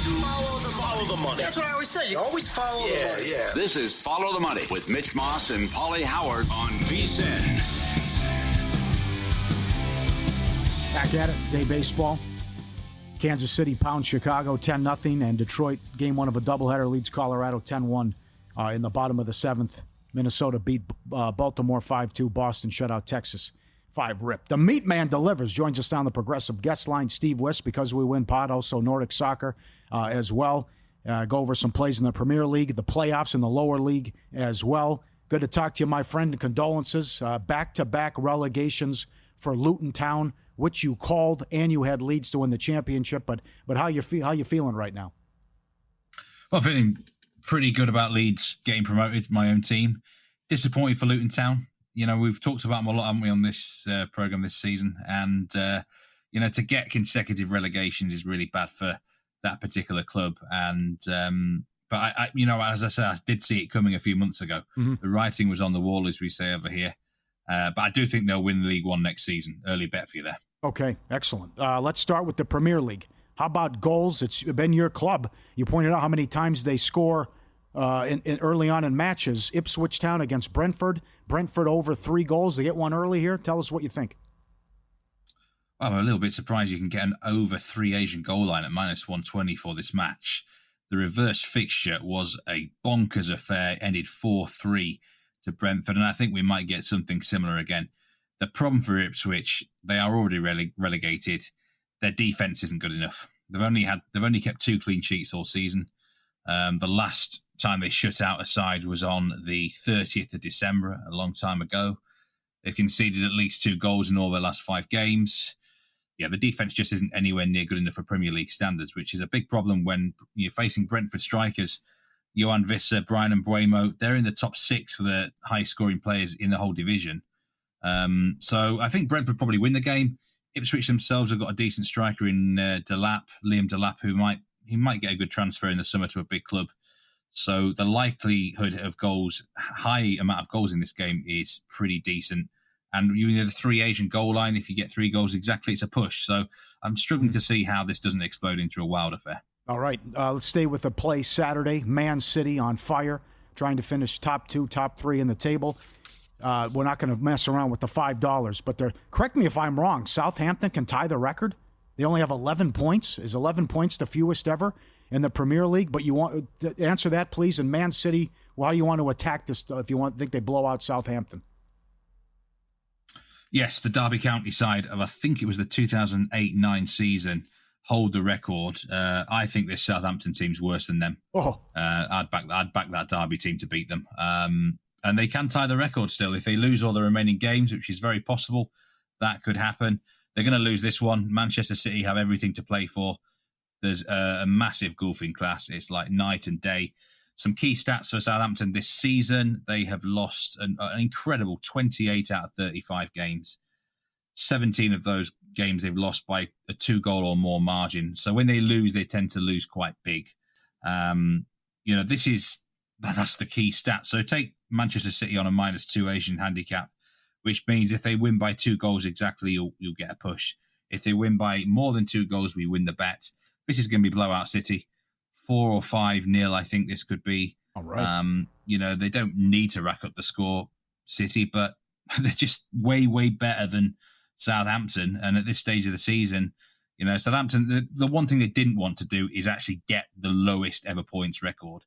Follow the money. That's what I always say. You always follow the money. Yeah. This is Follow the Money with Mitch Moss and Pauly Howard on VSiN. Back at it, day baseball. Kansas City pounds Chicago 10-0, and Detroit, game one of a doubleheader, leads Colorado 10-1 in the bottom of the seventh. Minnesota beat Baltimore 5-2. Boston shut out Texas 5-rip. The Meat Man delivers. Joins us on the Progressive guest line, Steve Wyss, because we win pod, also Nordic Soccer as well. Go over some plays in the Premier League, the playoffs in the lower league as well. Good to talk to you, my friend. Condolences. Back-to-back relegations for Luton Town, which you called, and you had Leeds to win the championship. But how you feeling right now? Well, feeling pretty good about Leeds getting promoted, my own team. Disappointed for Luton Town. You know, we've talked about them a lot, haven't we, on this program this season? And, you know, to get consecutive relegations is really bad for that particular club. And, but I you know, as I said, I did see it coming a few months ago. Mm-hmm. The writing was on the wall, as we say over here. But I do think they'll win League One next season. Early bet for you there. Okay, excellent. Let's start with the Premier League. How about goals? It's been your club. You pointed out how many times they score in early on in matches. Ipswich Town against Brentford. Brentford over 3 goals. They get one early here. Tell us what you think. Well, I'm a little bit surprised you can get an over 3 Asian goal line at -120 for this match. The reverse fixture was a bonkers affair, ended 4-3 to Brentford, and I think we might get something similar again. The problem for Ipswich, they are already relegated. Their defense isn't good enough. They've only kept 2 clean sheets all season. The last time they shut out a side was on the 30th of December, a long time ago. They've conceded at least 2 goals in all their last 5 games. Yeah, the defense just isn't anywhere near good enough for Premier League standards, which is a big problem when you're facing Brentford strikers. Johan Visser, Brian Mbuemo, they're in the top 6 for the high-scoring players in the whole division. So I think Brentford probably win the game. Ipswich themselves have got a decent striker in Liam Delap, who might get a good transfer in the summer to a big club. So the likelihood of goals, high amount of goals in this game is pretty decent. And you know the 3 Asian goal line, if you get 3 goals exactly, it's a push. So I'm struggling to see how this doesn't explode into a wild affair. All right, let's stay with the play Saturday. Man City on fire, trying to finish top 2, top 3 in the table. We're not going to mess around with the $5, but correct me if I'm wrong, Southampton can tie the record. They only have 11 points. Is 11 points the fewest ever in the Premier League? But you want to answer that, please. And Man City, why do you want to attack this if you think they blow out Southampton? Yes, the Derby County side of, I think it was the 2008-9 season, hold the record. I think this Southampton team's worse than them. I'd back that Derby team to beat them. And they can tie the record still. If they lose all the remaining games, which is very possible, that could happen. They're going to lose this one. Manchester City have everything to play for. There's a massive golfing class. It's like night and day. Some key stats for Southampton this season. They have lost an incredible 28 out of 35 games. 17 of those games they've lost by a 2-goal or more margin. So when they lose, they tend to lose quite big. You know, that's the key stat. So take Manchester City on a -2 Asian handicap, which means if they win by 2 goals exactly, you'll get a push. If they win by more than 2 goals, we win the bet. This is going to be blowout City. 4 or 5-0, I think this could be. All right. You know, they don't need to rack up the score, City, but they're just way, way better than Southampton. And at this stage of the season, you know, Southampton, the one thing they didn't want to do is actually get the lowest ever points record.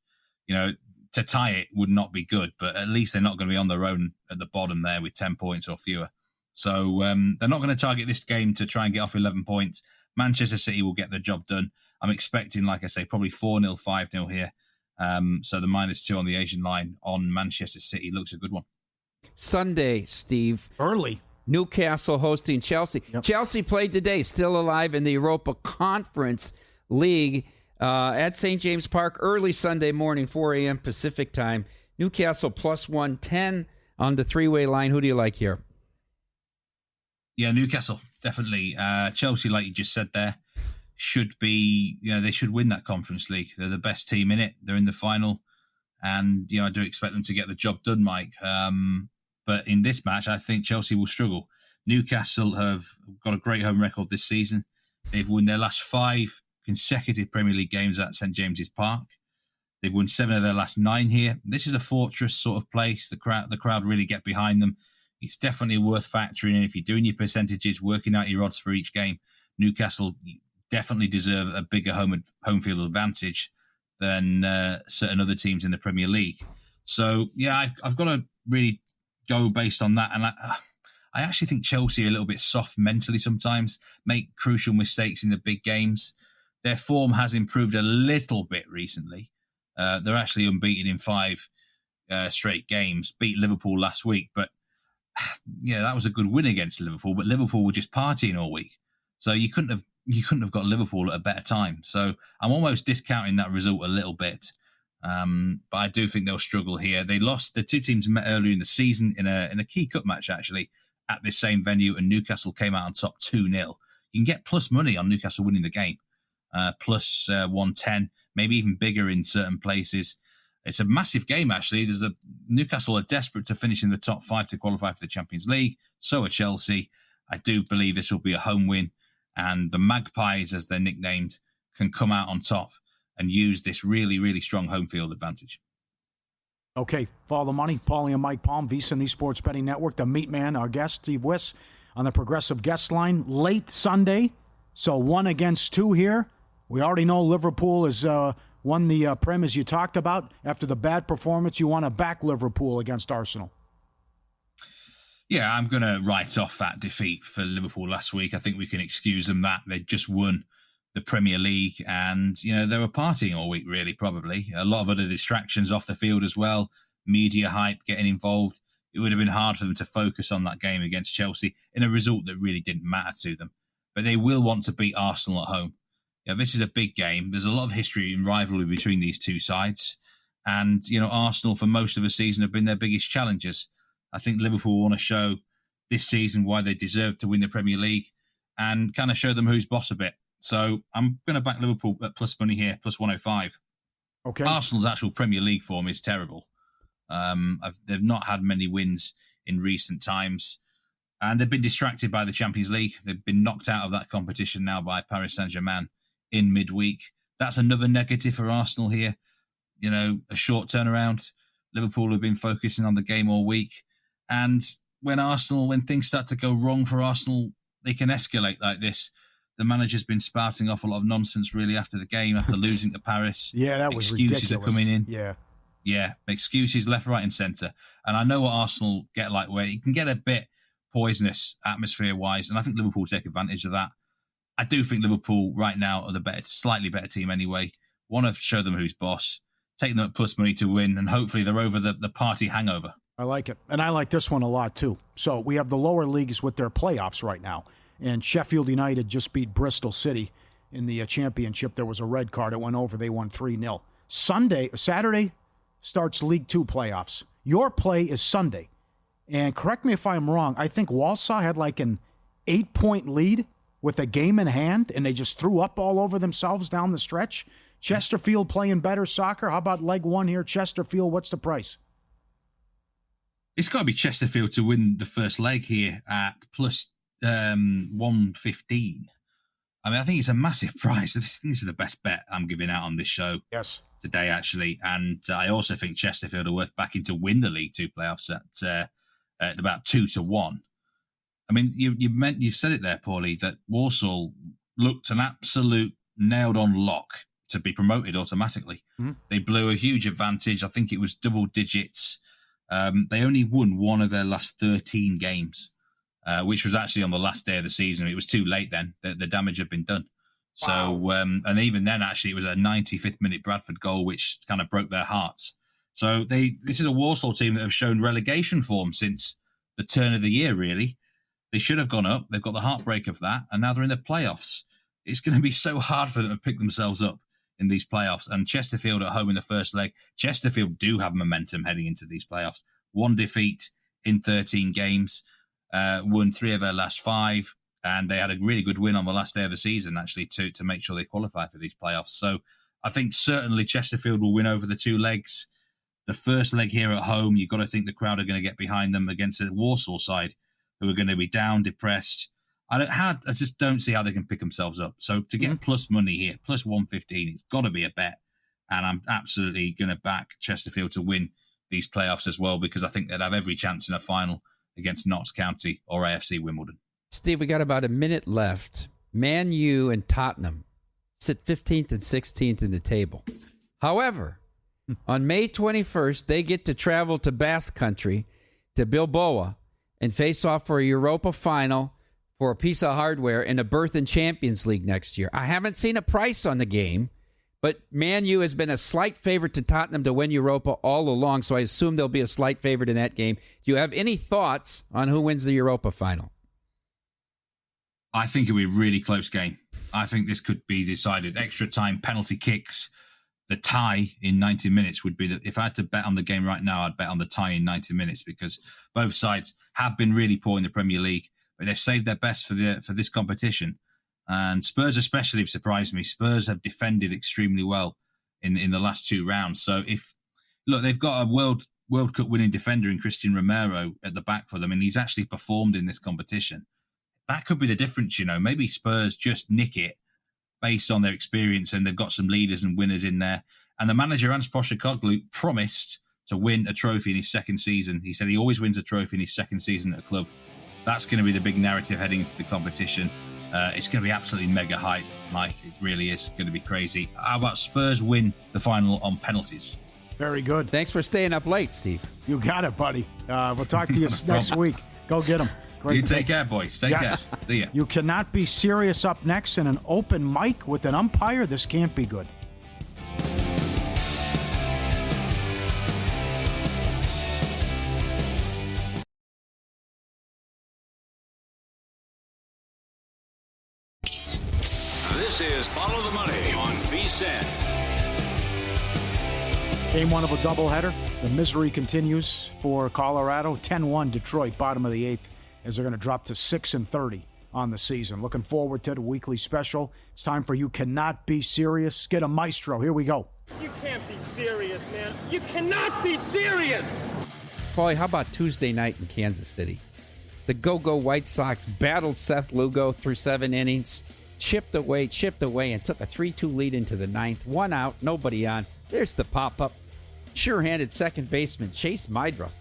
You know, to tie it would not be good, but at least they're not going to be on their own at the bottom there with 10 points or fewer. So they're not going to target this game to try and get off 11 points. Manchester City will get the job done. I'm expecting, like I say, probably 4-0, 5-0 here. So the -2 on the Asian line on Manchester City looks a good one. Sunday, Steve. Early. Newcastle hosting Chelsea. Yep. Chelsea played today, still alive in the Europa Conference League at St. James Park, early Sunday morning, 4 a.m. Pacific time. Newcastle +110 on the 3-way line. Who do you like here? Yeah, Newcastle, definitely. Chelsea, like you just said there, should be, you know, they should win that Conference League. They're the best team in it. They're in the final. And, you know, I do expect them to get the job done, Mike. But in this match, I think Chelsea will struggle. Newcastle have got a great home record this season. They've won their last 5 consecutive Premier League games at St James's Park. They've won 7 of their last 9 here. This is a fortress sort of place. The crowd really get behind them. It's definitely worth factoring in. If you're doing your percentages, working out your odds for each game, Newcastle definitely deserve a bigger home field advantage than certain other teams in the Premier League. So, yeah, I've got to really go based on that. And I actually think Chelsea are a little bit soft mentally sometimes, make crucial mistakes in the big games. Their form has improved a little bit recently. They're actually unbeaten in 5 straight games, beat Liverpool last week. But, yeah, that was a good win against Liverpool, but Liverpool were just partying all week. So you couldn't have got Liverpool at a better time. So I'm almost discounting that result a little bit. But I do think they'll struggle here. They lost. The 2 teams met earlier in the season in a key cup match, actually, at this same venue, and Newcastle came out on top 2-0. You can get plus money on Newcastle winning the game, plus 110, maybe even bigger in certain places. It's a massive game, actually. Newcastle are desperate to finish in the top 5 to qualify for the Champions League. So are Chelsea. I do believe this will be a home win, and the Magpies, as they're nicknamed, can come out on top and use this really, really strong home field advantage. Okay, follow the money. Pauly and Mike Palm, VSiN, the Sports Betting Network. The meat man, our guest, Steve Wyss, on the Progressive Guest Line. Late Sunday, so 1 against 2 here. We already know Liverpool has won the Prem, as you talked about. After the bad performance, you want to back Liverpool against Arsenal. Yeah, I'm going to write off that defeat for Liverpool last week. I think we can excuse them that. They just won the Premier League, and they were partying all week, really, probably. A lot of other distractions off the field as well, media hype getting involved. It would have been hard for them to focus on that game against Chelsea in a result that really didn't matter to them. But they will want to beat Arsenal at home. This is a big game. There's a lot of history and rivalry between these two sides. And, Arsenal for most of the season have been their biggest challengers. I think Liverpool want to show this season why they deserve to win the Premier League and kind of show them who's boss a bit. So I'm going to back Liverpool at plus money here, plus 105. Okay. Arsenal's actual Premier League form is terrible. They've not had many wins in recent times, and they've been distracted by the Champions League. They've been knocked out of that competition now by Paris Saint-Germain in midweek. That's another negative for Arsenal here. A short turnaround. Liverpool have been focusing on the game all week. And when things start to go wrong for Arsenal, they can escalate like this. The manager's been spouting off a lot of nonsense, really, after the game, after losing to Paris. Yeah, that was ridiculous. Excuses are coming in. Yeah, excuses left, right and centre. And I know what Arsenal get like, where it can get a bit poisonous atmosphere-wise, and I think Liverpool take advantage of that. I do think Liverpool right now are the slightly better team anyway. Want to show them who's boss, take them at plus money to win, and hopefully they're over the party hangover. I like it. And I like this one a lot, too. So we have the lower leagues with their playoffs right now. And Sheffield United just beat Bristol City in the championship. There was a red card. It went over. They won 3-0. Saturday starts League Two playoffs. Your play is Sunday. And correct me if I'm wrong, I think Walsall had like an 8-point lead with a game in hand, and they just threw up all over themselves down the stretch. Chesterfield playing better soccer. How about leg one here? Chesterfield, what's the price? It's got to be Chesterfield to win the first leg here at plus 115. I mean, I think it's a massive price. This is the best bet I'm giving out on this show today, actually. And I also think Chesterfield are worth backing to win the League Two playoffs at about 2-1. I mean, you've said it there, Pauly, that Walsall looked an absolute nailed-on lock to be promoted automatically. Mm-hmm. They blew a huge advantage. I think it was double digits. They only won one of their last 13 games. Which was actually on the last day of the season. It was too late then. The damage had been done. Wow. So, and even then, actually, it was a 95th minute Bradford goal, which kind of broke their hearts. So this is a Walsall team that have shown relegation form since the turn of the year, really. They should have gone up. They've got the heartbreak of that, and now they're in the playoffs. It's going to be so hard for them to pick themselves up in these playoffs. And Chesterfield at home in the first leg. Chesterfield do have momentum heading into these playoffs. 1 defeat in 13 games. Won 3 of their last 5, and they had a really good win on the last day of the season, actually, to make sure they qualify for these playoffs. So I think certainly Chesterfield will win over the 2 legs. The first leg here at home, you've got to think the crowd are going to get behind them against a Walsall side who are going to be down, depressed. I just don't see how they can pick themselves up. So to get plus money here, plus 115, it's got to be a bet. And I'm absolutely going to back Chesterfield to win these playoffs as well, because I think they'd have every chance in a final against Notts County or AFC Wimbledon. Steve, we got about a minute left. Man U and Tottenham sit 15th and 16th in the table. However, on May 21st, they get to travel to Basque Country, to Bilbao, and face off for a Europa final for a piece of hardware and a berth in Champions League next year. I haven't seen a price on the game, but Man U has been a slight favorite to Tottenham to win Europa all along, so I assume they'll be a slight favorite in that game. Do you have any thoughts on who wins the Europa final? I think it'll be a really close game. I think this could be decided. Extra time, penalty kicks. The tie in 90 minutes would be if I had to bet on the game right now, I'd bet on the tie in 90 minutes, because both sides have been really poor in the Premier League, but they've saved their best for this competition. And Spurs especially have surprised me. Spurs have defended extremely well in the last two rounds. So they've got a World Cup winning defender in Christian Romero at the back for them, and he's actually performed in this competition. That could be the difference, Maybe Spurs just nick it based on their experience, and they've got some leaders and winners in there. And the manager, Ange Postecoglou, promised to win a trophy in his second season. He said he always wins a trophy in his second season at a club. That's going to be the big narrative heading into the competition. It's going to be absolutely mega hype, Mike. It really is going to be crazy. How about Spurs win the final on penalties? Very good. Thanks for staying up late, Steve. You got it, buddy. We'll talk to you next week. Go get them. You take care, boys. Take care. See ya. You cannot be serious up next in an open mic with an umpire. This can't be good. This is Follow the Money on VSiN. Game one of a doubleheader. The misery continues for Colorado. 10-1 Detroit, bottom of the eighth, as they're going to drop to 6-30 on the season. Looking forward to the weekly special. It's time for You Cannot Be Serious. Get a maestro. Here we go. You can't be serious, man. You cannot be serious. Pauly, how about Tuesday night in Kansas City? The Go-Go White Sox battled Seth Lugo through 7 innings, chipped away, and took a 3-2 lead into the ninth. 1 out, nobody on. There's the pop-up. Sure-handed second baseman Chase Meidroth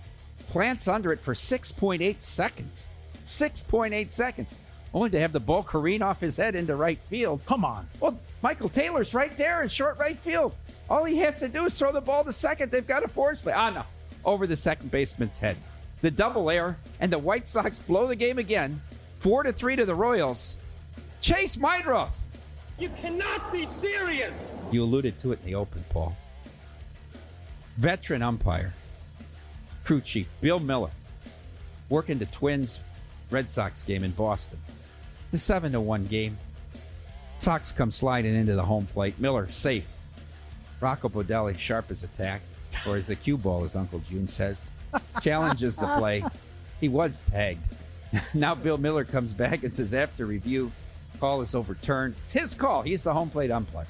plants under it for 6.8 seconds. 6.8 seconds. Only to have the ball careen off his head into right field. Come on. Well, Michael Taylor's right there in short right field. All he has to do is throw the ball to second. They've got a force play. No. Over the second baseman's head. The double air, and the White Sox blow the game again. 4-3 to the Royals. Chase Meidroth. You cannot be serious. You alluded to it in the open, Paul. Veteran umpire, crew chief Bill Miller, working the Twins Red Sox game in Boston. It's a 7-1 game. Sox come sliding into the home plate. Miller safe. Rocco Baldelli sharp as a tack, or as the cue ball, as Uncle June says, challenges the play. He was tagged. Now Bill Miller comes back and says, after review, call is overturned. It's his call. He's the home plate umpire.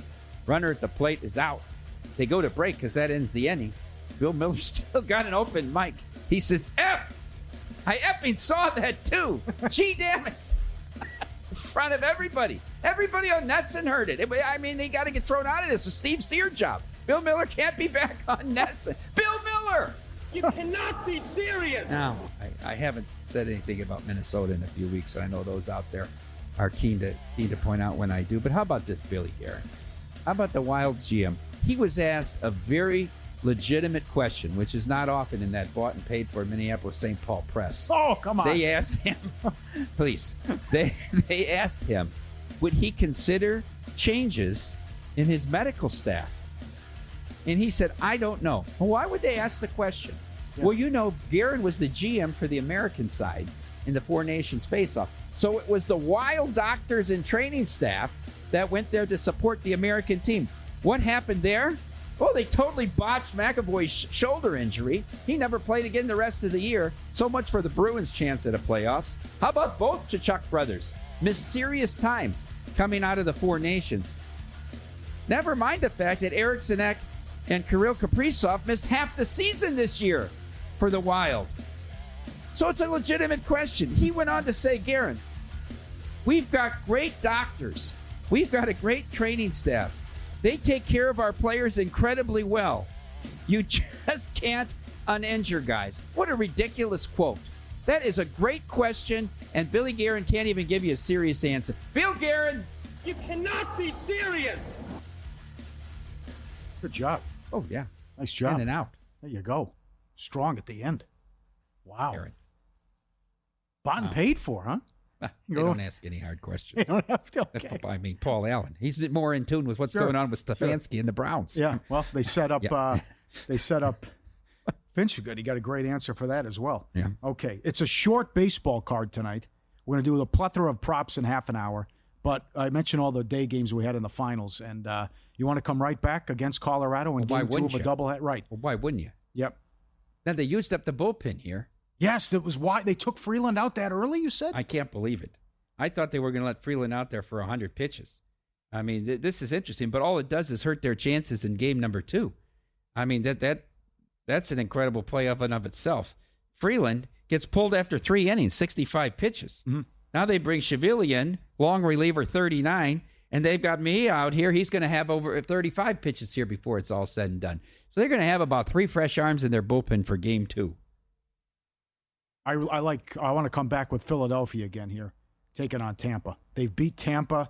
Runner at the plate is out. They go to break because that ends the inning. Bill Miller still got an open mic. He says, F! I effing saw that too. Gee, damn it. In front of everybody. Everybody on Nesson heard it. They got to get thrown out of this. It's a Steve Sear job. Bill Miller can't be back on Nesson. Bill Miller! You cannot be serious. Now, I haven't said anything about Minnesota in a few weeks. I know those out there are keen to point out when I do. But how about this, Billy Guerin? How about the Wild's GM? He was asked a very legitimate question, which is not often in that bought and paid for Minneapolis St. Paul press. Oh, come on. They asked him, please, they asked him, would he consider changes in his medical staff? And he said, I don't know. Well, why would they ask the question? Yeah. Well, Guerin was the GM for the American side in the Four Nations face-off. So it was the Wild doctors and training staff that went there to support the American team. What happened there? Well, they totally botched McAvoy's shoulder injury. He never played again the rest of the year. So much for the Bruins' chance at a playoffs. How about both Tkachuk brothers? Missed serious time coming out of the Four Nations. Never mind the fact that Eriksson Ek and Kirill Kaprizov missed half the season this year for the Wild. So it's a legitimate question. He went on to say, Guerin, We've got great doctors. We've got a great training staff. They take care of our players incredibly well. You just can't uninjure guys. What a ridiculous quote. That is a great question, and Billy Guerin can't even give you a serious answer. Bill Guerin! You cannot be serious! Good job. Oh, yeah. Nice job. In and out. There you go. Strong at the end. Wow. Guerin. Bought and paid for, huh? They don't ask any hard questions. You don't have to, okay. I mean, Paul Allen. He's more in tune with what's going on with Stefanski and the Browns. Yeah, well, they set up Finch. Good. He got a great answer for that as well. Yeah. Okay. It's a short baseball card tonight. We're going to do a plethora of props in half an hour. But I mentioned all the day games we had in the finals. And you want to come right back against Colorado in game 2 of a doubleheader? Right. Well, why wouldn't you? Yep. Now, they used up the bullpen here. Yes, it was why they took Freeland out that early, you said? I can't believe it. I thought they were going to let Freeland out there for 100 pitches. I mean, this is interesting, but all it does is hurt their chances in game number 2. I mean, that's an incredible play of and of itself. Freeland gets pulled after 3 innings, 65 pitches. Mm-hmm. Now they bring Cheville in, long reliever 39, and they've got Mejia out here. He's going to have over 35 pitches here before it's all said and done. So they're going to have about 3 fresh arms in their bullpen for game 2. I want to come back with Philadelphia again here, taking on Tampa. They've beat Tampa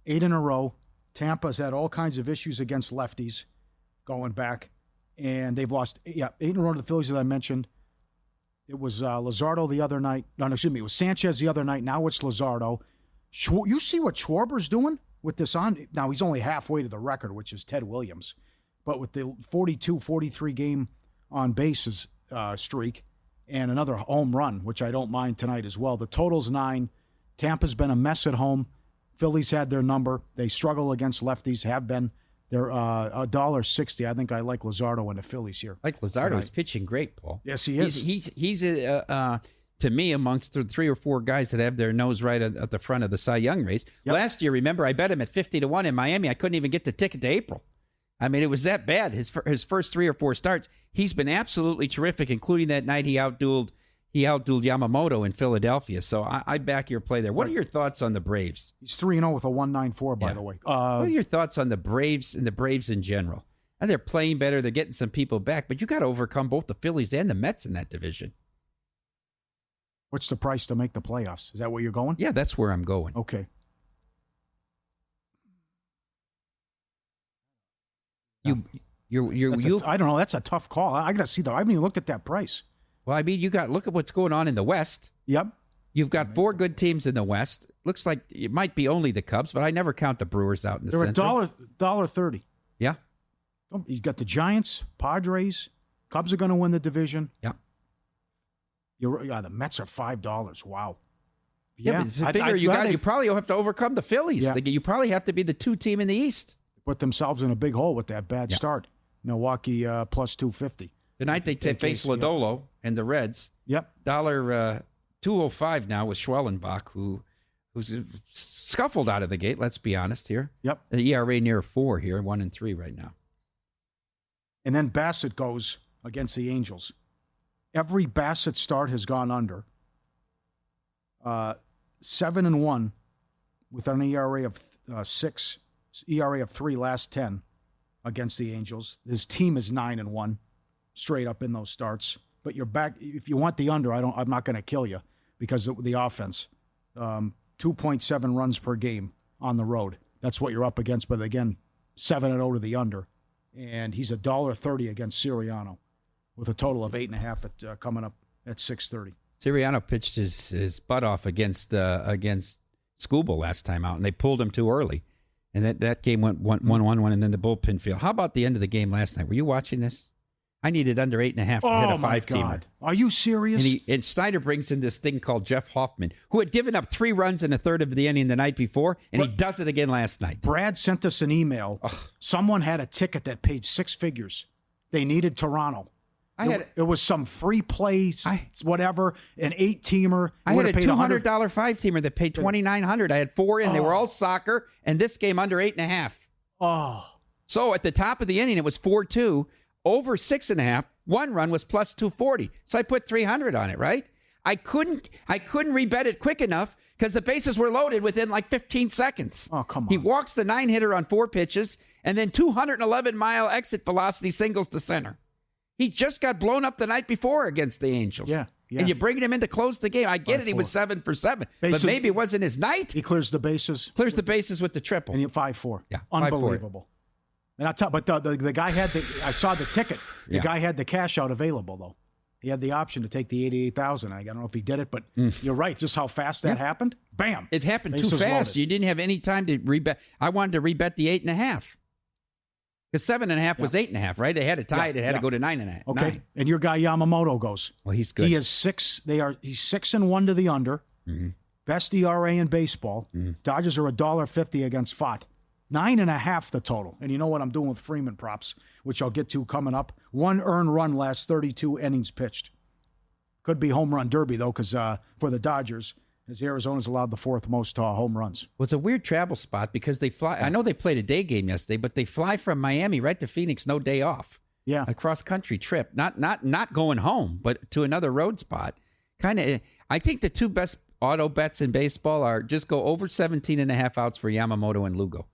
8 in a row. Tampa's had all kinds of issues against lefties going back, and they've lost 8 in a row to the Phillies, as I mentioned. It was Luzardo the other night. No, excuse me. It was Sanchez the other night. Now it's Luzardo. You see what Schwarber's doing with this on? Now, he's only halfway to the record, which is Ted Williams. But with the 42, 43 game on bases streak, and another home run, which I don't mind tonight as well. The total's 9. Tampa's been a mess at home. Phillies had their number. They struggle against lefties, have been. They're $1.60. I think I like Luzardo and the Phillies here. Like Luzardo is pitching great, Paul. Yes, he is. He's to me, amongst the 3 or 4 guys that have their nose right at the front of the Cy Young race. Yep. Last year, remember, I bet him at 50-1 in Miami. I couldn't even get the ticket to April. I mean, it was that bad. His first 3 or 4 starts, he's been absolutely terrific, including that night he outdueled Yamamoto in Philadelphia. So I back your play there. What are your thoughts on the Braves? He's 3-0 with a 1.94, by the way. What are your thoughts on the Braves and the Braves in general? And they're playing better. They're getting some people back, but you got to overcome both the Phillies and the Mets in that division. What's the price to make the playoffs? Is that where you're going? Yeah, that's where I'm going. Okay. I don't know. That's a tough call. I got to see I haven't even looked at that price. Well, I mean, look at what's going on in the West. Yep. You've got 4 good teams in the West. Looks like it might be only the Cubs, but I never count the Brewers out in the Central. They're $1.30. Yeah. You got the Giants, Padres. Cubs are going to win the division. Yeah. The Mets are $5. Wow. Yeah, but you probably have to overcome the Phillies. Yeah. You probably have to be the 2 team in the East. Put themselves in a big hole with that bad start. Milwaukee plus 250. Tonight they face Lodolo and the Reds. Yep. $2.05 now with Schwellenbach, who's scuffled out of the gate. Let's be honest here. Yep. The ERA near 4 here, 1-3 right now. And then Bassett goes against the Angels. Every Bassett start has gone under. 7-1 with an ERA of 6. ERA of 3 last 10 against the Angels. His team is 9-1 straight up in those starts. But you're back. If you want the under, I'm not going to kill you because of the offense. 2.7 runs per game on the road. That's what you're up against. But again, 7-0 to the under, and he's $1.30 against Sirianni, with a total of 8.5 coming up at 6:30. Sirianni pitched his butt off against Skubal last time out, and they pulled him too early. And that game went 1-1, and then the bullpen field. How about the end of the game last night? Were you watching this? I needed under 8.5 to hit a 5-teamer. Are you serious? And Snyder brings in this thing called Jeff Hoffman, who had given up 3 runs in a third of the inning the night before, and he does it again last night. Brad sent us an email. Someone had a ticket that paid 6 figures. They needed Toronto. It was some free plays, whatever, an 8-teamer. I had a $200 5-teamer that paid $2,900. I had 4 in. They were all soccer, and this game under 8.5. Oh. So at the top of the inning, it was 4-2. Over 6.5. 1 run was plus 240. So I put $300 on it, right? I couldn't rebet it quick enough because the bases were loaded within like 15 seconds. Oh, come on. He walks the 9-hitter on 4 pitches and then 211-mile exit velocity singles to center. He just got blown up the night before against the Angels. Yeah. And you're bringing him in to close the game. I get it. He was 7 for 7, but maybe it wasn't his night. He clears the bases. Clears the bases with the triple. And he 5-4. Yeah, unbelievable. 5-4. And I tell, but the guy had I saw the ticket. The Yeah. guy had the cash out available though. He had the option to take the 88,000. I don't know if he did it, but you're right. Just how fast that happened. Bam. It happened Bases too fast. loaded. You didn't have any time to rebet. I wanted to rebet the 8.5. Because 7.5 was 8.5, right? They had to tie it. It had to go to 9.5. Okay. 9. And your guy Yamamoto goes. Well, he's good. He is 6. He's 6-1 to the under. Mm-hmm. Best ERA in baseball. Dodgers are $1.50 against FOT. 9.5 the total. And you know what I'm doing with Freeman props, which I'll get to coming up. 1 earned run last 32 innings pitched. Could be home run derby though, because for the Dodgers, as Arizona's allowed the 4th most home runs. Well, it's a weird travel spot because they fly. I know they played a day game yesterday, but they fly from Miami right to Phoenix, no day off. Yeah, a cross country trip, not going home, but to another road spot. Kind of. I think the 2 best auto bets in baseball are just go over 17.5 outs for Yamamoto and Lugo.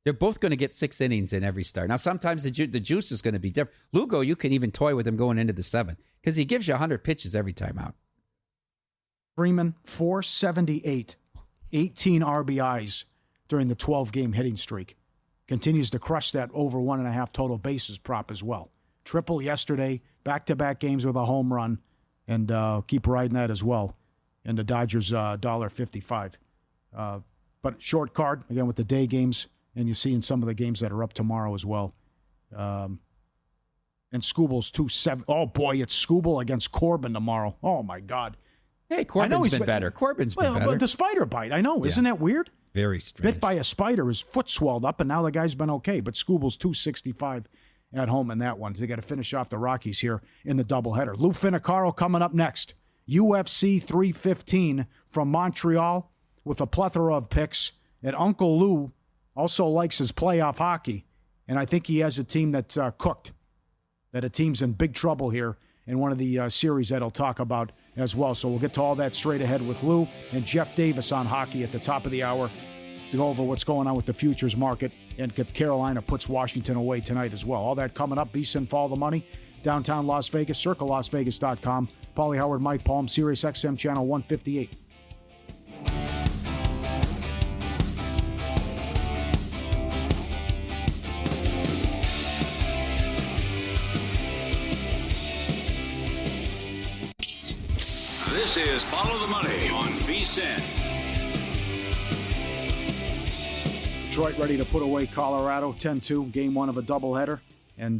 They're both going to get 6 innings in every start. Now, sometimes the juice is going to be different. Lugo, you can even toy with him going into the 7th because he gives you 100 pitches every time out. Freeman, 478, 18 RBIs during the 12-game hitting streak. Continues to crush that over 1.5 total bases prop as well. Triple yesterday, back-to-back games with a home run, and keep riding that as well. And the Dodgers, $1.55. But short card, again, with the day games, and you see in some of the games that are up tomorrow as well. And Skubal's 2-7. Oh, boy, it's Skubal against Corbin tomorrow. Oh, my God. Hey, Corbin's been better. Corbin's been better. But the spider bite, I know. Isn't that weird? Very strange. Bit by a spider, his foot swelled up, and now the guy's been okay. But Skubal's 265 at home in that one. They got to finish off the Rockies here in the doubleheader. Lou Finocchiaro coming up next. UFC 315 from Montreal with a plethora of picks. And Uncle Lou also likes his playoff hockey. And I think he has a team that's cooked. That a team's in big trouble here in one of the series that he'll talk about as well. So we'll get to all that straight ahead with Lou and Jeff Davis on hockey at the top of the hour to go over what's going on with the futures market and if Carolina puts Washington away tonight as well. All that coming up. VSiN, Follow the Money, downtown Las Vegas, CircleLasVegas.com. Pauly Howard, Mike Palm, Sirius XM Channel 158. This is Follow the Money on VSiN. Detroit ready to put away Colorado 10-2, game 1 of a doubleheader. And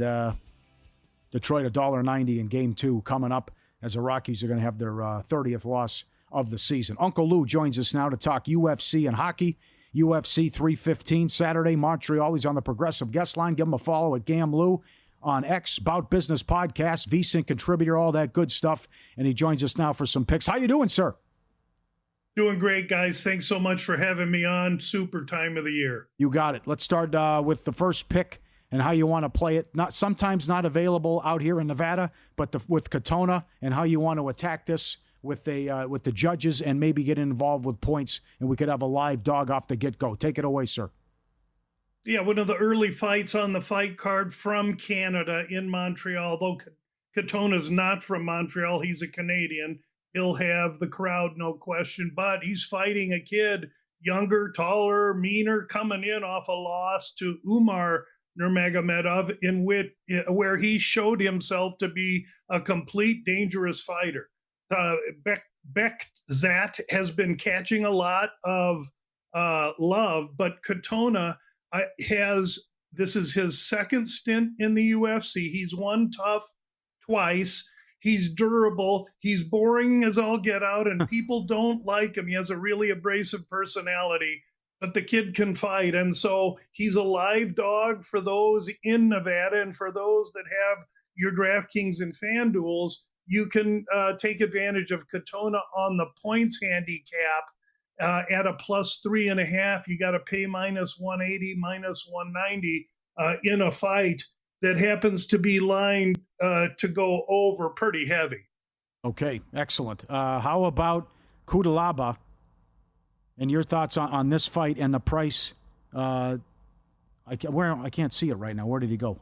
Detroit $1.90 in game 2 coming up as the Rockies are going to have their 30th loss of the season. Uncle Lou joins us now to talk UFC and hockey. UFC 315 Saturday, Montreal. He's on the Progressive Guest Line. Give him a follow at Gam Lou on X, Bout Business Podcast, VSiN contributor, all that good stuff. And he joins us now for some picks. How you doing, sir? Doing great, guys. Thanks so much for having me on. Super time of the year. You got it. Let's start with the first pick and how you want to play it. Sometimes not available out here in Nevada, but with Katona, and how you want to attack this with the judges and maybe get involved with points, and we could have a live dog off the get-go. Take it away, sir. Yeah, one of the early fights on the fight card from Canada in Montreal. Though Katona's not from Montreal, he's a Canadian. He'll have the crowd, no question. But he's fighting a kid, younger, taller, meaner, coming in off a loss to Umar Nurmagomedov, where he showed himself to be a complete dangerous fighter. Bekzat has been catching a lot of love, but Katona this is his second stint in the UFC. He's won tough twice. He's durable. He's boring as all get out, and people don't like him. He has a really abrasive personality, but the kid can fight. And so he's a live dog for those in Nevada, and for those that have your DraftKings and FanDuels, you can take advantage of Katona on the points handicap. At a +3.5, you got to pay -180, -190 in a fight that happens to be lined to go over pretty heavy. Okay, excellent. How about Cutelaba? And your thoughts on this fight and the price? I can't see it right now. Where did he go?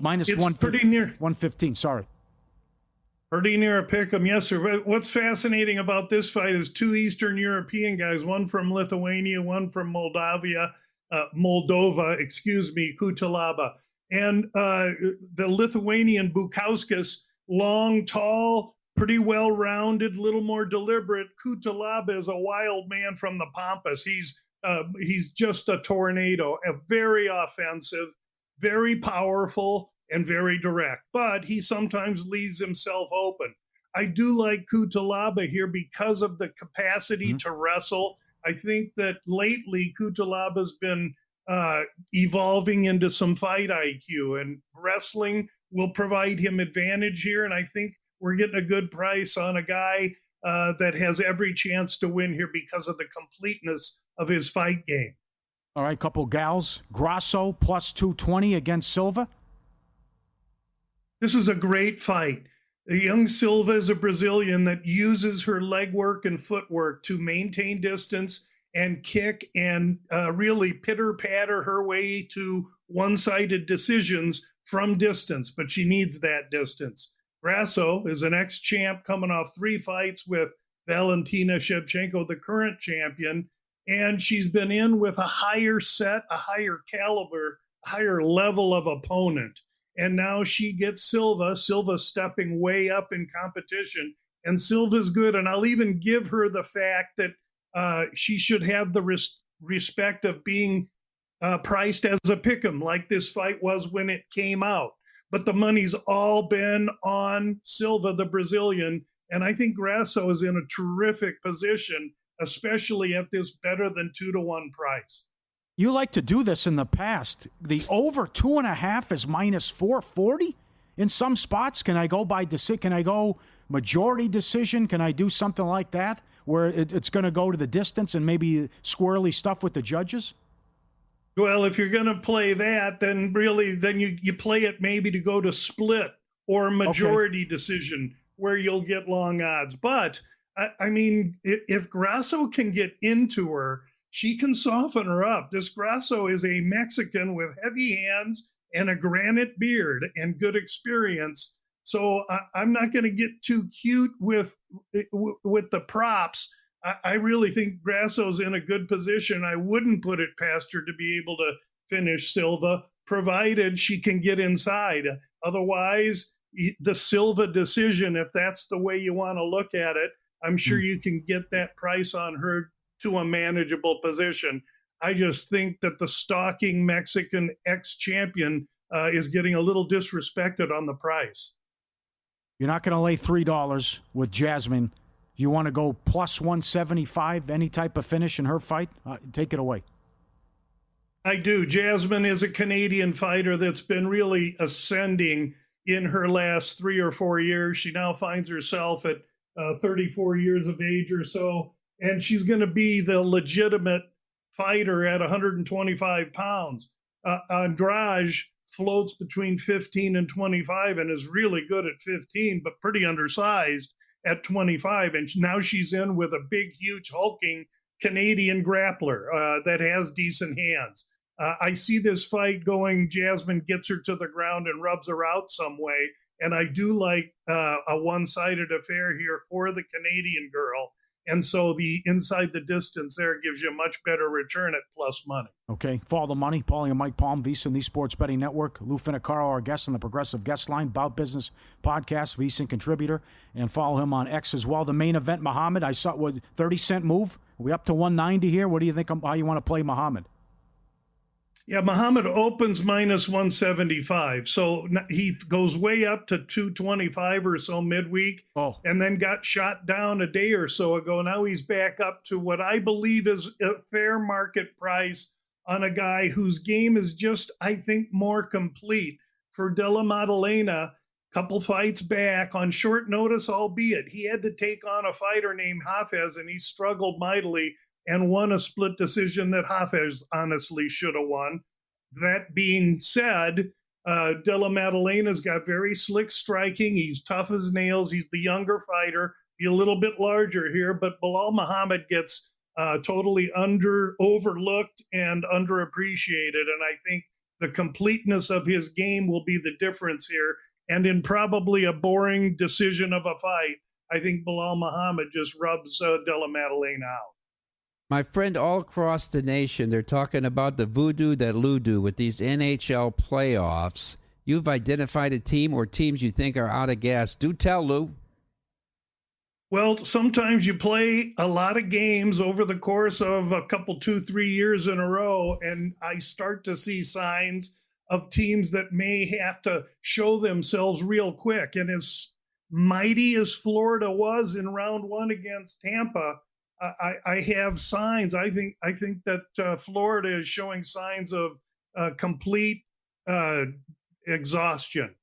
Minus it's pretty near 115. Sorry. Pretty near a pick 'em, yes, sir. What's fascinating about this fight is two Eastern European guys, one from Lithuania, one from Moldova, Cutelaba. And the Lithuanian Bukauskas, long, tall, pretty well-rounded, little more deliberate. Cutelaba is a wild man from the Pampas. He's just a tornado, very offensive, very powerful, and very direct. But he sometimes leaves himself open. I do like Cutelaba here because of the capacity to wrestle. I think that lately Cutelaba's been evolving into some fight IQ, and wrestling will provide him advantage here. And I think we're getting a good price on a guy that has every chance to win here because of the completeness of his fight game. All right, couple gals. Grasso plus 220 against Silva. This is a great fight. The young Silva is a Brazilian that uses her leg work and footwork to maintain distance and kick and really pitter-patter her way to one-sided decisions from distance, but she needs that distance. Grasso is an ex-champ coming off 3 fights with Valentina Shevchenko, the current champion, and she's been in with a higher set, a higher caliber, higher level of opponent. And now she gets Silva stepping way up in competition, and Silva's good. And I'll even give her the fact that she should have the respect of being priced as a pick'em, like this fight was when it came out. But the money's all been on Silva, the Brazilian, and I think Grasso is in a terrific position, especially at this better than 2-to-1 price. You like to do this in the past. The over 2.5 is minus 440 in some spots. Can I go by decision? Can I go majority decision? Can I do something like that where it's going to go to the distance and maybe squirrely stuff with the judges? Well, if you're going to play that, then you play it maybe to go to split or majority decision where you'll get long odds. But I mean, if Grasso can get into her, she can soften her up. This Grasso is a Mexican with heavy hands and a granite beard and good experience. So I'm not going to get too cute with the props. I really think Grasso's in a good position. I wouldn't put it past her to be able to finish Silva, provided she can get inside. Otherwise, the Silva decision, if that's the way you want to look at it, I'm sure you can get that price on her to a manageable position. I just think that the stalking Mexican ex-champion is getting a little disrespected on the price. You're not going to lay $3 with Jasmine. You want to go plus 175, any type of finish in her fight? Take it away. I do. Jasmine is a Canadian fighter that's been really ascending in her last 3 or 4 years. She now finds herself at 34 years of age or so, and she's going to be the legitimate fighter at 125 pounds. Andrade floats between 15 and 25 and is really good at 15, but pretty undersized at 25. And now she's in with a big, huge, hulking Canadian grappler that has decent hands. I see this fight going, Jasmine gets her to the ground and rubs her out some way. And I do like a one-sided affair here for the Canadian girl. And so the inside the distance there gives you a much better return at plus money. Okay. Follow the money. Pauly and Mike Palm, VSiN, the Sports Betting Network. Lou Finocchiaro, our guest on the Progressive Guest Line, Bout Business Podcast, VSiN contributor. And follow him on X as well. The main event, Muhammad, I saw with 30-cent move. Are we up to 190 here? What do you think, how you want to play Muhammad? Yeah, Muhammad opens minus 175. So he goes way up to 225 or so midweek and then got shot down a day or so ago. Now he's back up to what I believe is a fair market price on a guy whose game is just, I think, more complete. For Della Maddalena, couple fights back on short notice, albeit he had to take on a fighter named Hafez, and he struggled mightily and won a split decision that Hafez honestly should have won. That being said, Della Maddalena's got very slick striking. He's tough as nails. He's the younger fighter. He's a little bit larger here, but Bilal Muhammad gets totally overlooked and underappreciated. And I think the completeness of his game will be the difference here. And in probably a boring decision of a fight, I think Bilal Muhammad just rubs Della Maddalena out. My friend, all across the nation, they're talking about the voodoo that Lou do with these NHL playoffs. You've identified a team or teams you think are out of gas. Do tell, Lou. Well, sometimes you play a lot of games over the course of a couple, 2-3 years in a row, and I start to see signs of teams that may have to show themselves real quick. And as mighty as Florida was in round one against Tampa, I have signs. I think that Florida is showing signs of complete exhaustion.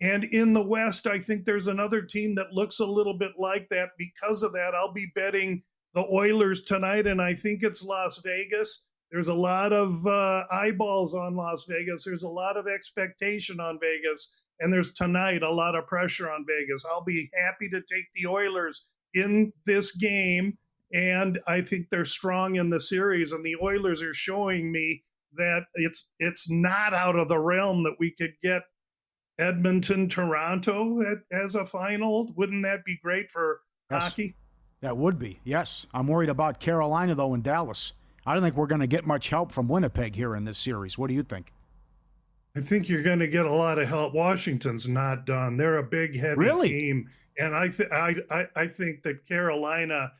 And in the West, I think there's another team that looks a little bit like that. Because of that, I'll be betting the Oilers tonight, and I think it's Las Vegas. There's a lot of eyeballs on Las Vegas. There's a lot of expectation on Vegas, and there's tonight a lot of pressure on Vegas. I'll be happy to take the Oilers in this game, and I think they're strong in the series, and the Oilers are showing me that it's not out of the realm that we could get Edmonton, Toronto as a final. Wouldn't that be great for hockey? That would be, yes. I'm worried about Carolina, though, in Dallas. I don't think we're going to get much help from Winnipeg here in this series. What do you think? I think you're going to get a lot of help. Washington's not done. They're a big, heavy team. And I think that Carolina,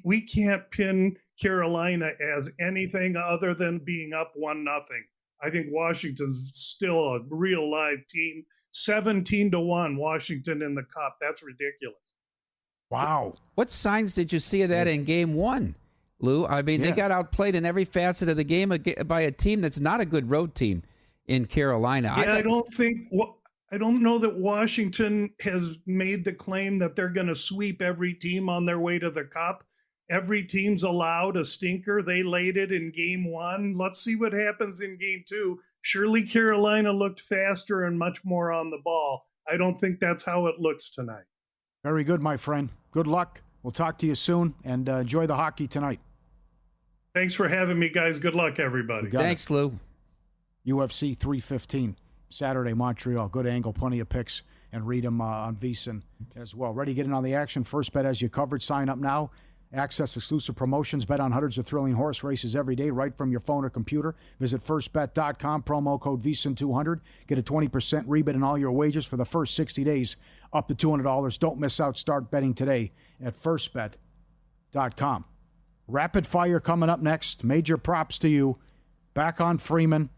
we can't pin Carolina as anything other than being up 1-0. I think Washington's still a real live team. 17-1 Washington in the cup. That's ridiculous. Wow. What signs did you see of that in game one, Lou? I mean, they got outplayed in every facet of the game by a team that's not a good road team in Carolina. Yeah, I don't know that Washington has made the claim that they're going to sweep every team on their way to the cup. Every team's allowed a stinker. They laid it in game one. Let's see what happens in game two. Surely Carolina looked faster and much more on the ball. I don't think that's how it looks tonight. Very good, my friend. Good luck. We'll talk to you soon, and enjoy the hockey tonight. Thanks for having me, guys. Good luck, everybody. Thanks, Lou. UFC 315, Saturday, Montreal. Good angle, plenty of picks, and read them on VSiN as well. Ready to get in on the action? First Bet has you covered. Sign up now. Access exclusive promotions. Bet on hundreds of thrilling horse races every day right from your phone or computer. Visit firstbet.com. Promo code VSiN200. Get a 20% rebate on all your wagers for the first 60 days, up to $200. Don't miss out. Start betting today at firstbet.com. Rapid fire coming up next. Major props to you. Back on Freeman.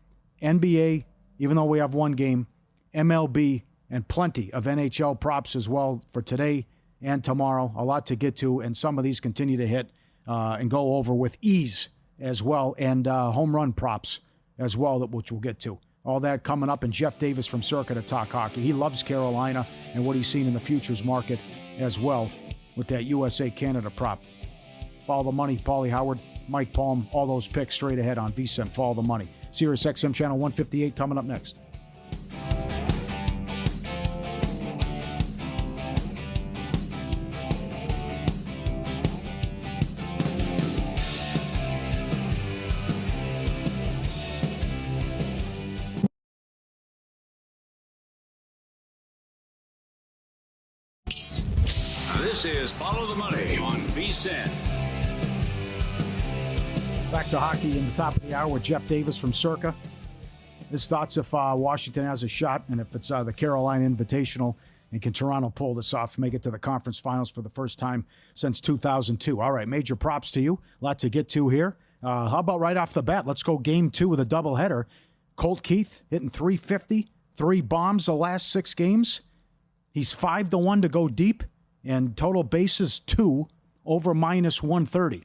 NBA, even though we have one game. MLB, and plenty of NHL props as well for today and tomorrow. A lot to get to, and some of these continue to hit and go over with ease as well, and home run props as well, which we'll get to. All that coming up, and Jeff Davis from Circa to talk hockey. He loves Carolina and what he's seen in the futures market as well with that USA-Canada prop. Follow the money, Pauly Howard, Mike Palm, all those picks straight ahead on VSiN. Follow the money. Sirius XM Channel 158 coming up next. This is Follow the Money on VSiN. Back to hockey in the top of the hour with Jeff Davis from Circa. His thoughts if Washington has a shot, and if it's the Carolina Invitational, and can Toronto pull this off, make it to the conference finals for the first time since 2002. All right, major props to you. A lot to get to here. How about right off the bat? Let's go game two with a doubleheader. Colt Keith hitting .350, 3 bombs the last 6 games. He's 5-1 to go deep, and total bases 2 over -130.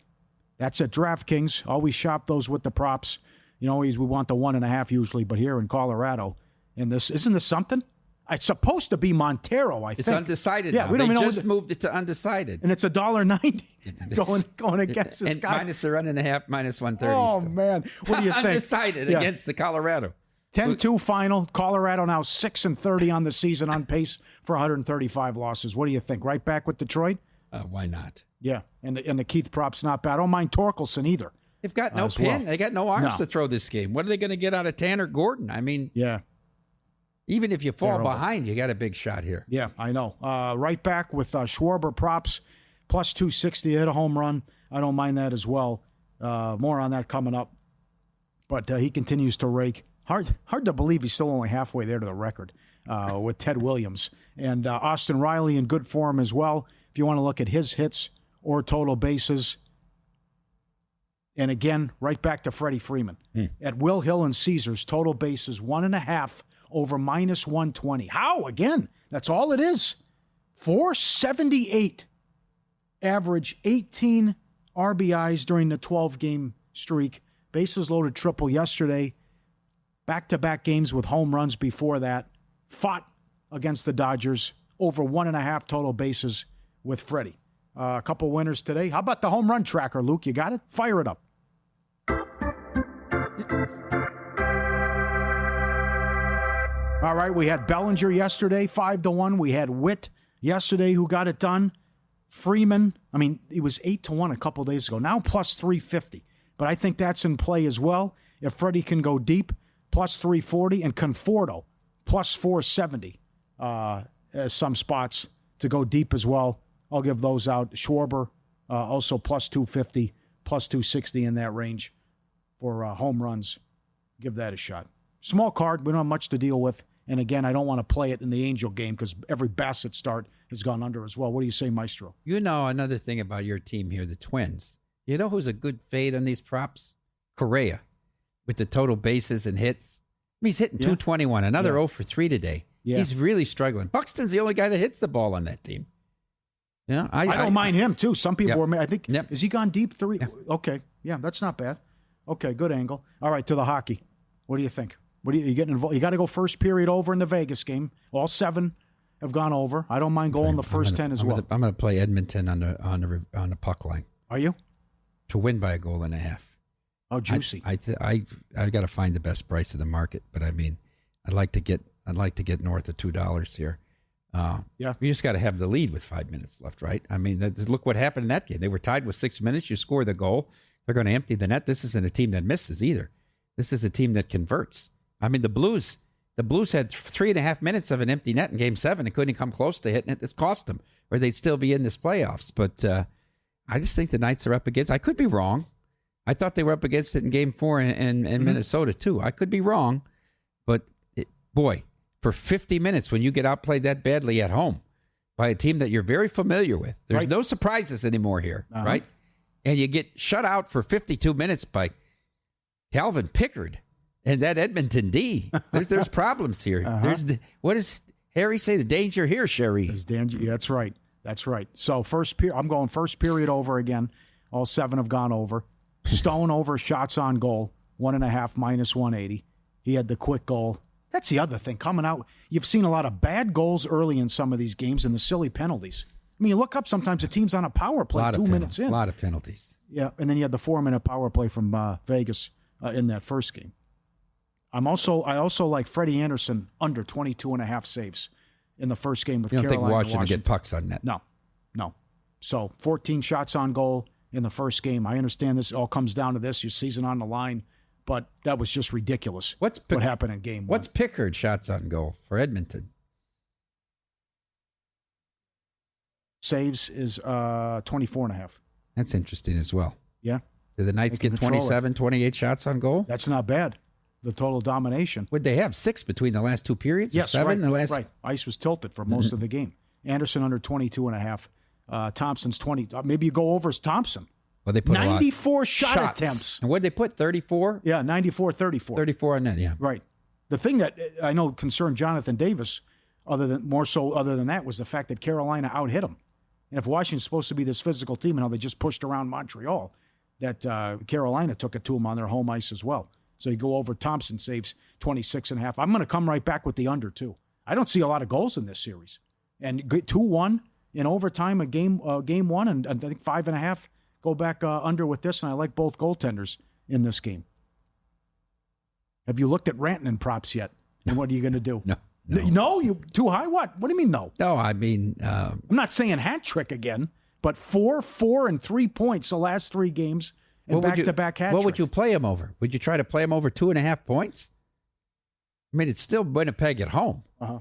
That's at DraftKings. Always shop those with the props. You know, we want the 1.5 usually, but here in Colorado, and this isn't this something? It's supposed to be Montero, I think. It's undecided. Yeah, now. we don't they even just moved it to undecided, and it's $1.90 going against this and guy. minus the 1.5, -130. Oh still. Man, what do you think? Undecided against the Colorado. 10-2 final. Colorado now 6-30 on the season, on pace for 135 losses. What do you think? Right back with Detroit? Why not? Yeah, and the Keith prop's not bad. I don't mind Torkelson either. They've got no pin. Well. They got no arms to throw this game. What are they going to get out of Tanner Gordon? I mean, yeah. Even if you fall behind, you got a big shot here. Yeah, I know. Right back with Schwarber props, plus 260, hit a home run. I don't mind that as well. More on that coming up. But he continues to rake. Hard to believe he's still only halfway there to the record with Ted Williams. And Austin Riley in good form as well. If you want to look at his hits or total bases. And again, right back to Freddie Freeman. At Will Hill and Caesars, total bases 1.5 over minus 120. How? Again, that's all it is. 478. Average 18 RBIs during the 12-game streak. Bases loaded triple yesterday. Back-to-back games with home runs before that. Fought against the Dodgers. Over 1.5 total bases with Freddie. A couple winners today. How about the home run tracker, Luke? You got it? Fire it up. All right, we had Bellinger yesterday, 5-1. We had Witt yesterday who got it done. Freeman, I mean, he was 8-1 a couple days ago. Now plus 350. But I think that's in play as well. If Freddie can go deep, plus 340. And Conforto, plus 470. Some spots to go deep as well. I'll give those out. Schwarber, also plus 250, plus 260 in that range for home runs. Give that a shot. Small card, we don't have much to deal with. And again, I don't want to play it in the Angel game because every Bassett start has gone under as well. What do you say, Maestro? You know another thing about your team here, the Twins. You know who's a good fade on these props? Correa, with the total bases and hits. I mean, he's hitting 221. Another 0 for 3 today. Yeah. He's really struggling. Buxton's the only guy that hits the ball on that team. Yeah, I don't mind him, too. Some people were, I think, Yep. Has he gone deep 3? Yeah. Okay. Yeah, that's not bad. Okay, good angle. All right, to the hockey. What do you think? What are you getting involved? You got to go first period over in the Vegas game. All 7 have gone over. I don't mind going the first 10 as well. I'm going to play Edmonton on the puck line. Are you? To win by 1.5 goals. Oh, juicy. I've got to find the best price of the market, but I mean, I'd like to get north of $2 here. You just got to have the lead with 5 minutes left, right? I mean, look what happened in that game. They were tied with 6 minutes. You score the goal. They're going to empty the net. This isn't a team that misses either. This is a team that converts. I mean, the Blues had 3.5 minutes of an empty net in Game 7 and couldn't come close to hitting it. It's cost them, or they'd still be in this playoffs. But I just think the Knights are up against. I could be wrong. I thought they were up against it in Game 4 in Minnesota too. I could be wrong, but boy, for 50 minutes when you get outplayed that badly at home by a team that you're very familiar with, there's no surprises anymore here, right? And you get shut out for 52 minutes by Calvin Pickard and that Edmonton D. There's problems here. What does Harry say? The danger here, Sherry. There's danger. Yeah, that's right. That's right. So I'm going first period over again. All 7 have gone over. Stone over shots on goal, 1.5 minus 180. He had the quick goal. That's the other thing coming out. You've seen a lot of bad goals early in some of these games and the silly penalties. I mean, you look up sometimes a team's on a power play 2 minutes in. A lot of penalties. Yeah, and then you had the 4-minute power play from Vegas in that first game. I also like Freddie Anderson under 22.5 saves in the first game with Carolina. You don't think Washington get pucks on net? No. So 14 shots on goal in the first game. I understand this all comes down to this, your season on the line, but that was just ridiculous. What happened in Game 1? What's Pickard shots on goal for Edmonton? Saves is 24.5. That's interesting as well. Yeah. Did the Knights get 27, 28 shots on goal? That's not bad. The total domination. Would they have 6 between the last 2 periods? Yes, 7 right. Ice was tilted for most of the game. Anderson under 22.5. Thompson's 20. Maybe you go over as Thompson. Well, they put 94 shot attempts. And what did they put? 34? Yeah, 94-34. 34 on net, yeah. Right. The thing that I know concerned Jonathan Davis, other than that, was the fact that Carolina out-hit him. And if Washington's supposed to be this physical team and how they just pushed around Montreal, that Carolina took it to them on their home ice as well. So you go over, Thompson saves 26.5. I'm going to come right back with the under, too. I don't see a lot of goals in this series. And 2-1 in overtime of game 1, and I think 5.5 go back under with this, and I like both goaltenders in this game. Have you looked at Rantanen props yet? And what are you going to do? No. No, you too high? What do you mean no? No, I mean... I'm not saying hat trick again, but 4 and 3 points the last 3 games and back-to-back hat trick. What would you play him over? Would you try to play him over 2.5 points? I mean, it's still Winnipeg at home. Uh-huh.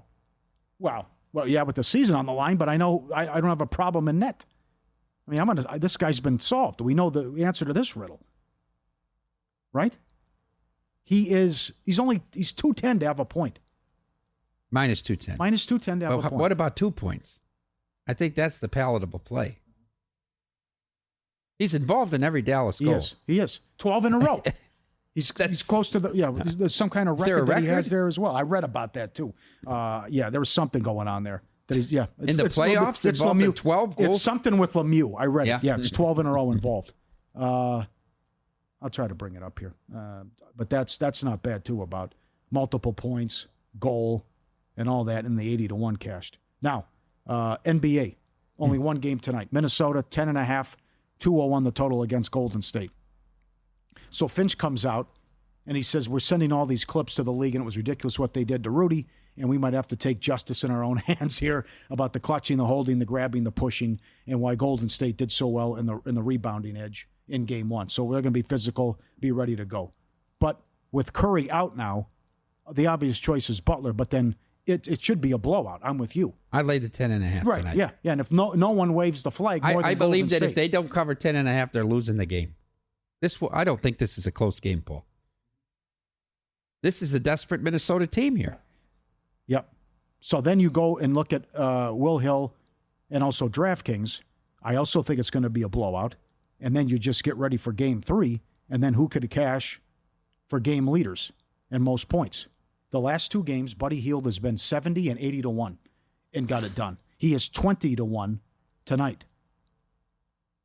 Well, yeah, with the season on the line, but I know I don't have a problem in net. I mean, this guy's been solved. We know the answer to this riddle. Right? He's 210 to have a point. Minus 210. Minus 210 to have a point. What about 2 points? I think that's the palatable play. He's involved in every Dallas goal. He is. 12 in a row. He's close to there's some kind of record that he has there as well. I read about that too. There was something going on there. That he's in the playoffs, it's involved in 12 goals? It's something with Lemieux. I read it. Yeah, it's 12 in a row involved. I'll try to bring it up here. But that's not bad too, about multiple points, goal, and all that in the 80-1 cashed. Now, NBA, only one game tonight. Minnesota, 10.5, 201 the total against Golden State. So Finch comes out, and he says, we're sending all these clips to the league, and it was ridiculous what they did to Rudy, and we might have to take justice in our own hands here about the clutching, the holding, the grabbing, the pushing, and why Golden State did so well in the rebounding edge in Game 1. So we're going to be physical, be ready to go. But with Curry out now, the obvious choice is Butler, but then it should be a blowout. I'm with you. I laid the 10.5 right, tonight. Yeah, and if no one waves the flag more than I believe Golden that State, if they don't cover 10.5, they're losing the game. I don't think this is a close game, Paul. This is a desperate Minnesota team here. Yep. So then you go and look at Will Hill and also DraftKings. I also think it's going to be a blowout. And then you just get ready for Game 3. And then who could cash for game leaders and most points? The last 2 games, Buddy Hield has been 70 and 80-1 and got it done. He is 20-1 tonight.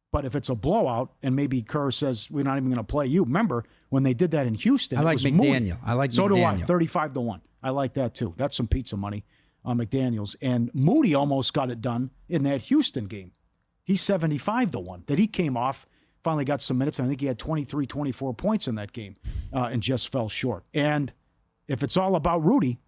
But if it's a blowout and maybe Kerr says, we're not even going to play you. Remember, when they did that in Houston, I like McDaniel. I like so McDaniel. So do I, 35-1. I like that too. That's some pizza money on McDaniels. And Moody almost got it done in that Houston game. He's 75-1. That he came off, finally got some minutes, and I think he had 23, 24 points in that game and just fell short. And if it's all about Rudy,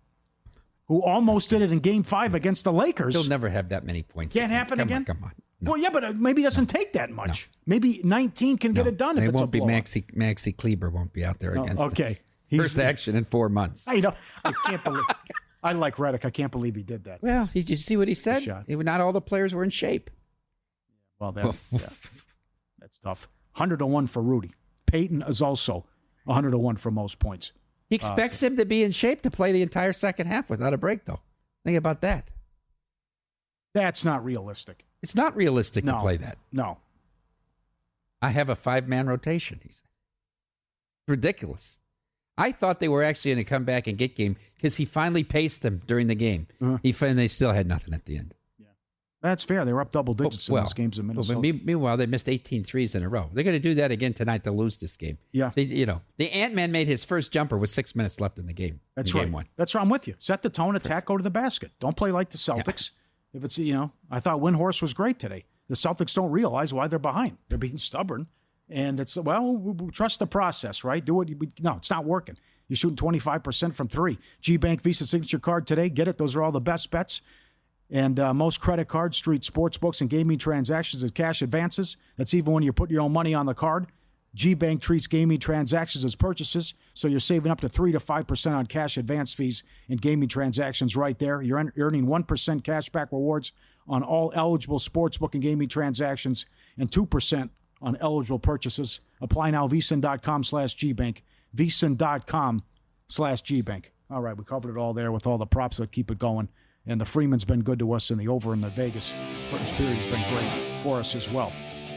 who almost did it in Game 5 against the Lakers. He'll never have that many points. Can't happen again? Come on. No. Well, yeah, but maybe it doesn't take that much. No. Maybe 19 can get it done if it's a blowout. Maxi Kleber won't be out there against him. First action in 4 months. I know. I can't believe I like Redick. I can't believe he did that. Well, did you see what he said? Not all the players were in shape. Well, that's tough. 100-1 for Rudy. Peyton is also 100-1 for most points. He expects him to be in shape to play the entire second half without a break, though. Think about that. That's not realistic. It's not realistic to play that. No. I have a 5-man rotation, he said. Ridiculous. I thought they were actually going to come back and get game because he finally paced them during the game. And they still had nothing at the end. Yeah, that's fair. They were up double digits in those games in Minnesota. Meanwhile, they missed 18 threes in a row. They're going to do that again tonight to lose this game. Yeah. The Ant-Man made his first jumper with 6 minutes left in the game. That's right. Game 1. That's right. I'm with you. Set the tone, attack, go to the basket. Don't play like the Celtics. Yeah. If it's, I thought Windhorst was great today. The Celtics don't realize why they're behind. They're being stubborn. And it's, we trust the process, right? No, it's not working. You're shooting 25% from 3. G-Bank Visa Signature Card today. Get it. Those are all the best bets. And most credit cards, street sports books, and gaming transactions and cash advances. That's even when you put your own money on the card. G-Bank treats gaming transactions as purchases, so you're saving up to 3 to 5% on cash advance fees and gaming transactions right there. You're earning 1% cashback rewards on all eligible sportsbook and gaming transactions and 2% on eligible purchases. Apply now, vsin.com/GBank, vsin.com/GBank. All right, we covered it all there with all the props that keep it going. And the Freeman's been good to us, and the over in the Vegas first period has been great for us as well.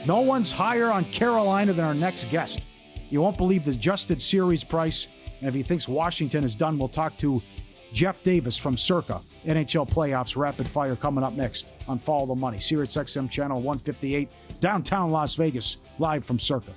No one's higher on Carolina than our next guest. You won't believe the adjusted series price. And if he thinks Washington is done, we'll talk to Jeff Davis from Circa. NHL Playoffs Rapid Fire coming up next on Follow the Money. SiriusXM Channel 158, downtown Las Vegas, live from Circa.